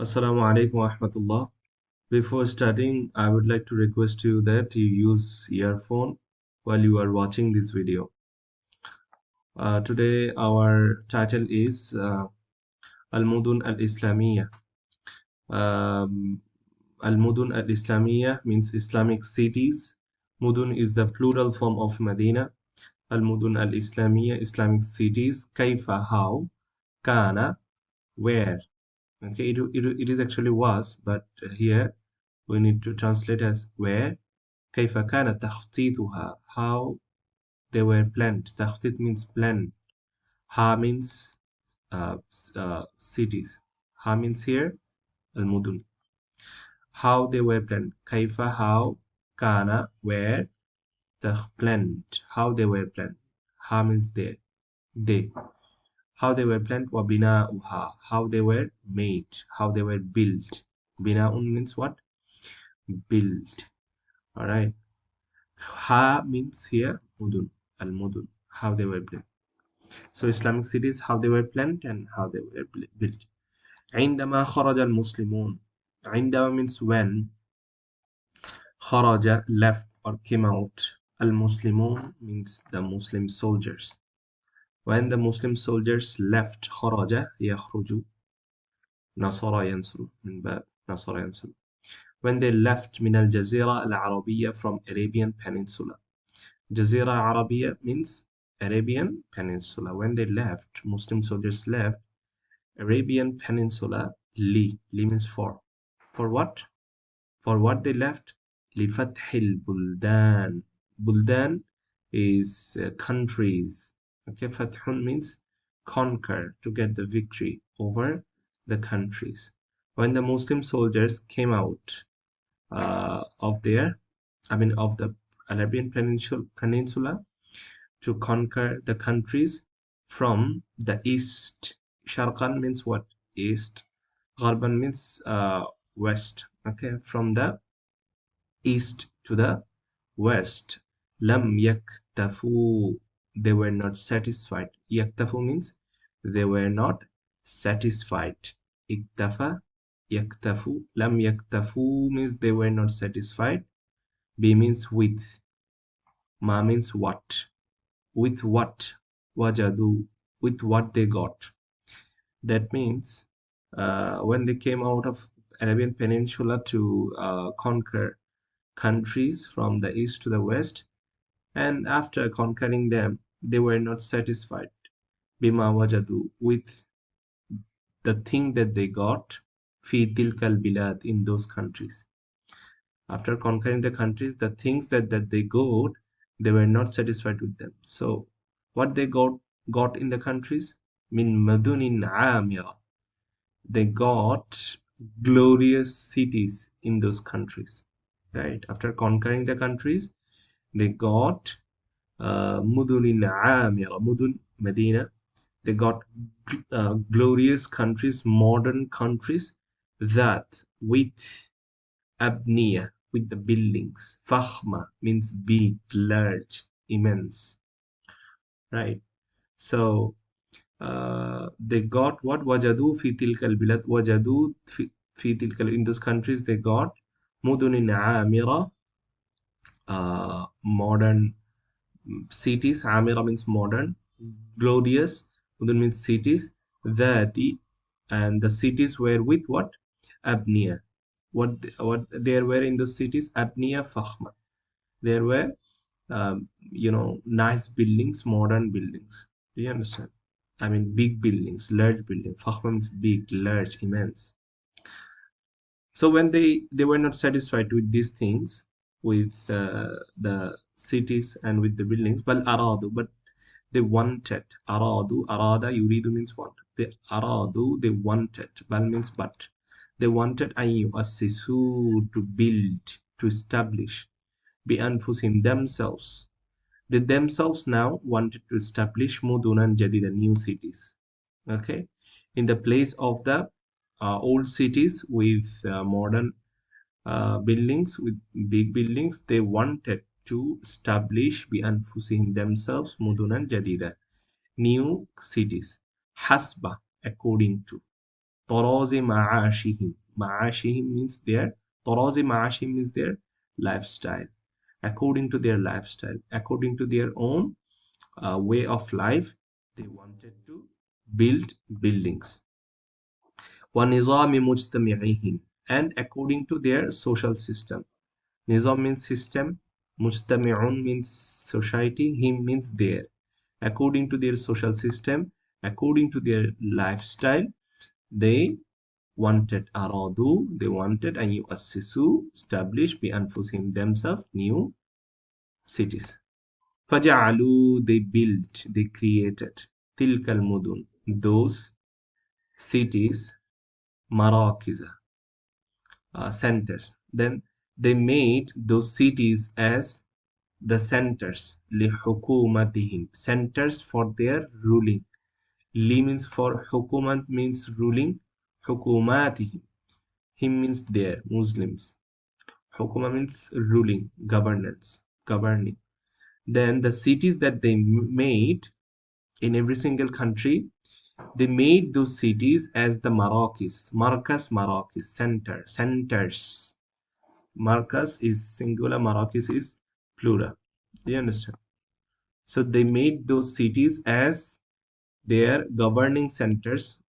Assalamu alaikum wa rahmatullah. Before starting, I would like to request you that you use earphone while you are watching this video. Today our title is Al-Mudun al-Islamiyya. Um, Al-Mudun al-Islamiyya means Islamic cities. Mudun is the plural form of Medina. Al-Mudun al-Islamiyya, Islamic cities. Kaifa, how. Kana, where. Okay, it is actually was, but here we need to translate as where. كيف كان تخطيطها, how they were planned. تخطيط means plan. Ha means cities. Ha means here المدن. How they were planned. كيف, how. كان, where. planned, how they were planned. Ha means they. How they were planned. وبناؤها, how they were made, how they were built. بناء means what? Build. All right. Ha means here mudun, al-mudun, how they were built. So Islamic cities, how they were planned and how they were built. عندما خرج المسلمون. عندما means when. خرج, left or came out. المسلمون means the Muslim soldiers. When the Muslim soldiers left, خرج يخرج. نصر ينصر, من باب نصر ينصر. When they left من الجزيرة العربية, from Arabian Peninsula. Jazira Arabia means Arabian Peninsula. When they left, Muslim soldiers left Arabian Peninsula. Li means for. For what? For what they left? لفتح البلدان. Buldan is countries. Okay, Fathun means conquer, to get the victory over the countries. When the Muslim soldiers came out of the Arabian Peninsula to conquer the countries from the east. Sharqan means what? East. Gharban means west. Okay, from the east to the west. Lam yaktafu, they were not satisfied. Yaktafu means they were not satisfied. Iktafa, yaktafu. Lam yaktafu means they were not satisfied. B means with. Ma means what. With what. Wajadu, with what they got. That means when they came out of Arabian Peninsula to conquer countries from the east to the west, and after conquering them, they were not satisfied. Bima wajadu, with the thing that they got. Fi tilkal bilad, in those countries. After conquering the countries, the things that they got, they were not satisfied with them. So what they got in the countries? Min madunin amira, they got glorious cities in those countries. Right, after conquering the countries, they got mudunin amira, mudun, Medina. They got glorious countries, modern countries, that with abniya, with the buildings. Fakhma means big, large, immense. Right. So they got what? Wajadu fi tilkal bilad. Wajadu fi tilkal, in those countries they got mudunin amira, modern cities. Amira means modern. Glorious. Mudun means cities. Dhati, and the cities were with what? Abniya. What there were in those cities? Abniya fakhma. There were nice buildings, modern buildings. Do you understand? I mean, big buildings, large buildings. Fakhma means big, large, immense. So when they were not satisfied with these things, with the cities and with the buildings, but they wanted. Arada, yuridu means want. They wanted. Bal means but. They wanted an yu'assisu, to build, to establish. Bi anfusim, themselves. They themselves now wanted to establish mudunan jadida, new cities. Okay, in the place of the old cities with modern buildings, with big buildings, they wanted to establish bi anfusihim, themselves, mudunan jadida, new cities. Hasba, according to. طراز معاشهم. معاشهم means their, طراز معاشهم means their lifestyle. According to their lifestyle, according to their own way of life, they wanted to build buildings. وَنِظَامِ مُجْتَمِعِهِمْ, and according to their social system. Nizam means system, mujtami'un means society, him means their. According to their social system, according to their lifestyle, they wanted aradu, they wanted an yu'assisu, establish بأنفسهم themselves new cities. فجعلوا, they built, they created تلك المدن, those cities, مراكز, centers. Then they made those cities as the centers لحكومتهم, centers for their ruling. Li means for, hukumat means ruling, hukumatihim, him means their, Muslims. Hukuma means ruling, governance, governing. Then the cities that they made in every single country, they made those cities as the marakis. Markas, marakis, center, centers. Markas is singular, marakis is plural. Do you understand? So they made those cities as their governing centers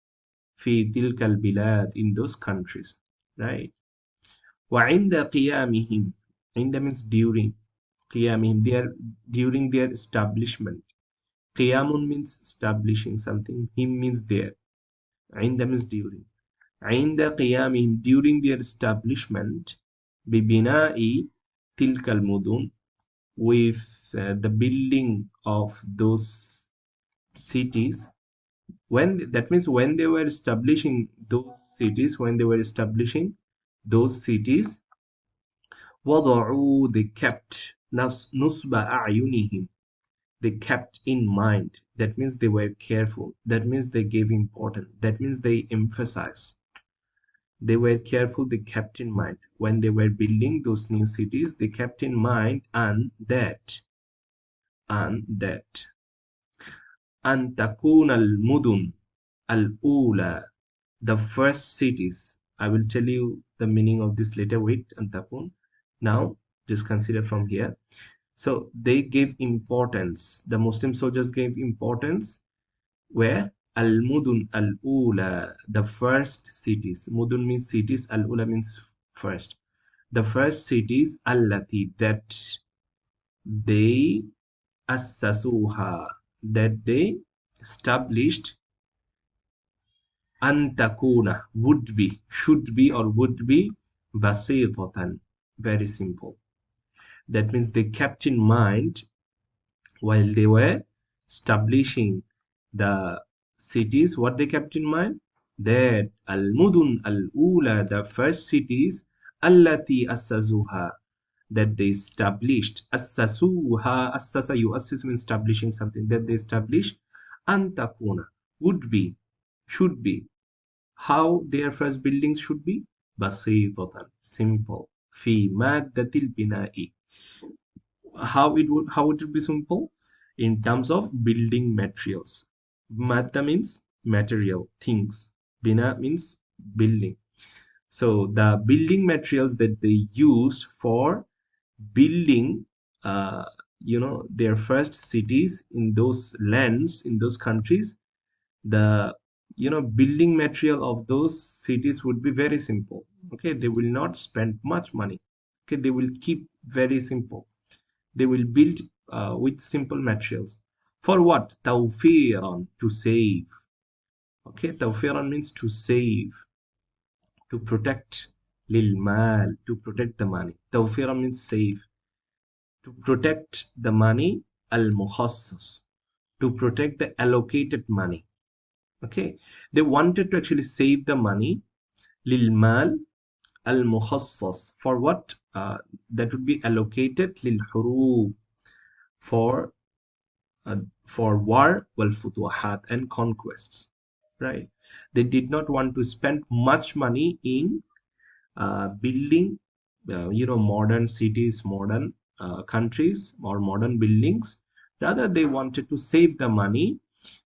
في تلك البلاد, in those countries, right? وعند قيامهم, عند means during, قيامهم, during their establishment. قيام means establishing something, him means there, عند means during. عند قيامهم, during their establishment, ببناء تلك المدن, with the building of those cities. When, that means when they were establishing those cities, when they were establishing those cities, وضعوا, they kept نصب أعينهم, they kept in mind, that means they were careful, that means they gave importance, that means they emphasized, they were careful, they kept in mind when they were building those new cities, they kept in mind and that أن تكون المدن الأولى, the first cities. I will tell you the meaning of this later. Wait, أن تكون. Now, just consider from here. So they gave importance. The Muslim soldiers gave importance where al-mudun al-ula, the first cities. Mudun means cities. Al-ula means first. The first cities allati, that they assasuha, that they established, antakuna, would be, should be, or would be, basitatan, very simple. That means they kept in mind while they were establishing the cities, what they kept in mind, that al-mudun al-ula, the first cities, allati assazuha, that they established, assasuha, assasa yuassis means establishing something, that they established, antakuna, would be, should be. How their first buildings should be? Basitatan, simple. Fi maddatil bina'i. How it would be simple? In terms of building materials. Madda means material, things. Bina means building. So the building materials that they used for building their first cities in those lands, in those countries, the building material of those cities would be very simple. Okay, they will not spend much money. Okay, they will keep very simple. They will build with simple materials. For what? Tawfiran, to save. Okay, tawfiran means to save, to protect. Lil mal, to protect the money. Tawfiran means save, to protect the money. Al mukhassas, to protect the allocated money. Okay, they wanted to actually save the money. Lil mal al mukhassas, for what? That would be allocated. Lil hurub, for war, wal futuhat, and conquests, right? They did not want to spend much money in building modern cities, modern countries, or modern buildings. Rather, they wanted to save the money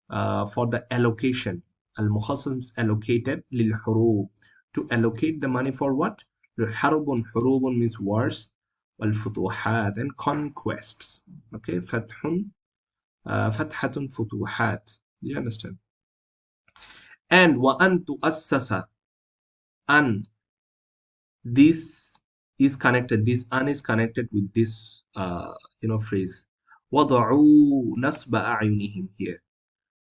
for the allocation, المخصص means allocated للحروب. To allocate the money for what? حرب means wars. والفتوحات and conquests. Okay, فتحة فتوحات. Do you understand? And وأن تؤسس, an, this is connected, this an is connected with this phrase وضعوا نصب أعينهم here.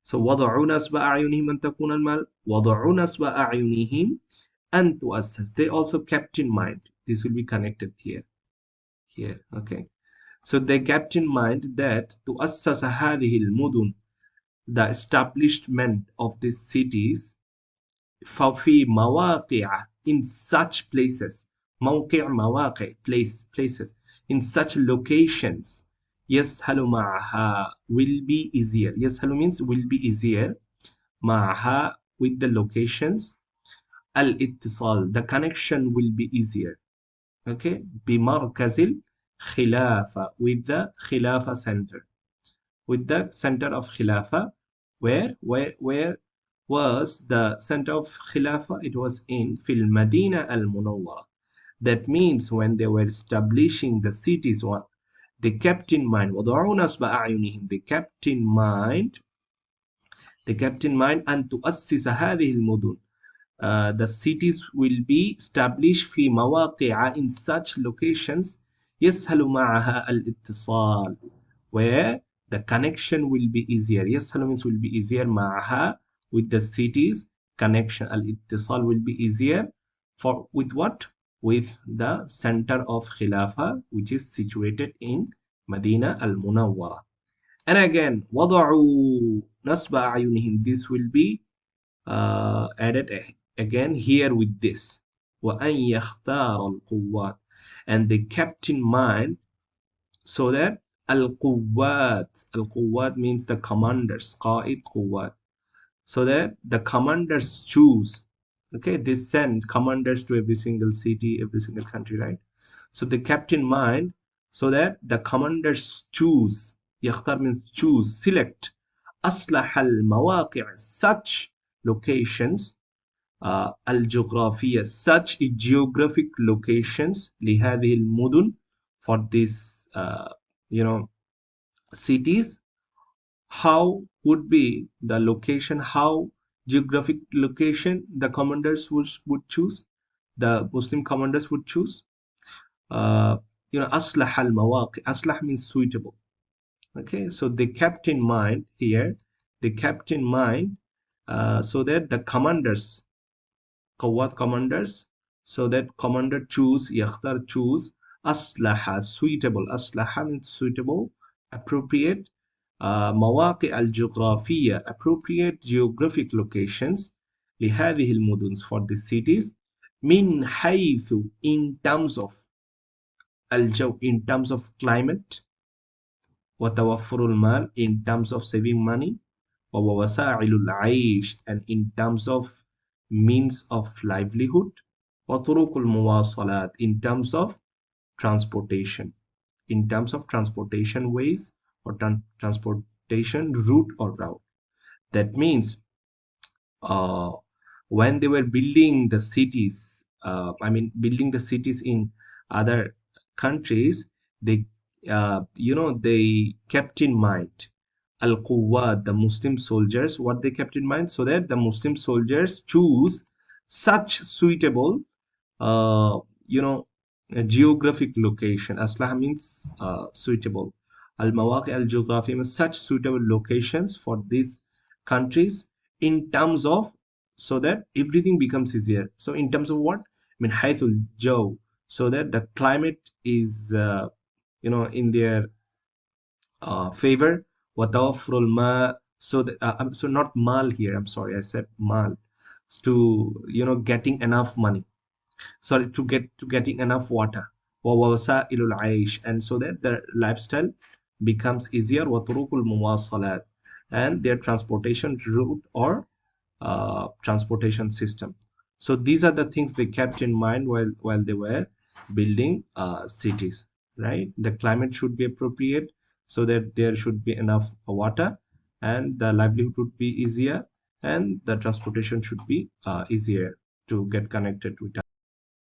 So وضعوا نصب أعينهم أن تكون المال, وضعوا نصب أعينهم أن تؤسس, they also kept in mind, this will be connected here. Okay, so they kept in mind that تؤسس هذه المدن, the establishment of these cities, ففي مواقع, in such places, موقع مواقع, places, in such locations, يسهل معها, will be easier. يسهل means will be easier, معها, with the locations, الاتصال, the connection will be easier. Okay, بمركز الخلافة, with the خلافة center, with the center of Khilafah. Where was the center of Khilafah? It was in Fil Madina al Munawwara. That means when they were establishing the cities, what they kept in mind, وَضَعُوا نَصْبَ أَعْيُنِهِمْ, they kept in mind أن تؤسس هذه المدن, the cities will be established في مواقع, in such locations, يسهل معها الاتصال, where the connection will be easier. يسهل means will be easier, معها, with the cities, connection, الاتصال will be easier, for with what? With the center of Khilafah, which is situated in Medina al-Munawwara. And again, وضعوا نصب أعينهم, this will be added again here with this, وأن يختار القوات, and they kept in mind, so that al-quwwat means the commanders, قائد قوات, so that the commanders choose. Okay, they send commanders to every single city, every single country, right? So they kept in mind, so that the commanders choose, يختار means choose, select, أصلح المواقع, such locations, الجغرافية, such geographic locations, لهذه المدن, for these cities. How would be the location, how geographic location the commanders would choose, the Muslim commanders would choose. أصلح المواقع, أصلح means suitable. Okay, so they kept in mind here, they kept in mind, so that the commanders, قوات commanders, so that commander choose, يختار choose, أصلح suitable, أصلح means suitable, appropriate, مواقع الجغرافية, appropriate geographic locations, لهذه المدن, for the cities, من حيث, in terms of, الجو, in terms of climate, وتوفر المال, in terms of saving money, ووسائل العيش, and in terms of means of livelihood, وطرق المواصلات, in terms of transportation, in terms of transportation ways, or transportation route or route. That means when they were building the cities, building the cities in other countries, they they kept in mind al-Quwwat, the Muslim soldiers, what they kept in mind, so that the Muslim soldiers choose such suitable, uh, you know, a geographic location. Aslah means suitable. Al-Mawaqi al-Geography means such suitable locations for these countries, in terms of, so that everything becomes easier. So in terms of what? Haythul Jaw, so that the climate is, in their favor. وتوفر الماء, so that so not mal here, I'm sorry, I said mal, to getting enough money, sorry, to getting enough water. ووسائل العيش, and so that their lifestyle becomes easier. وطرق المواصلات, and their transportation route, or transportation system. So these are the things they kept in mind while they were building cities, right? The climate should be appropriate, so that there should be enough water, and the livelihood would be easier, and the transportation should be easier to get connected with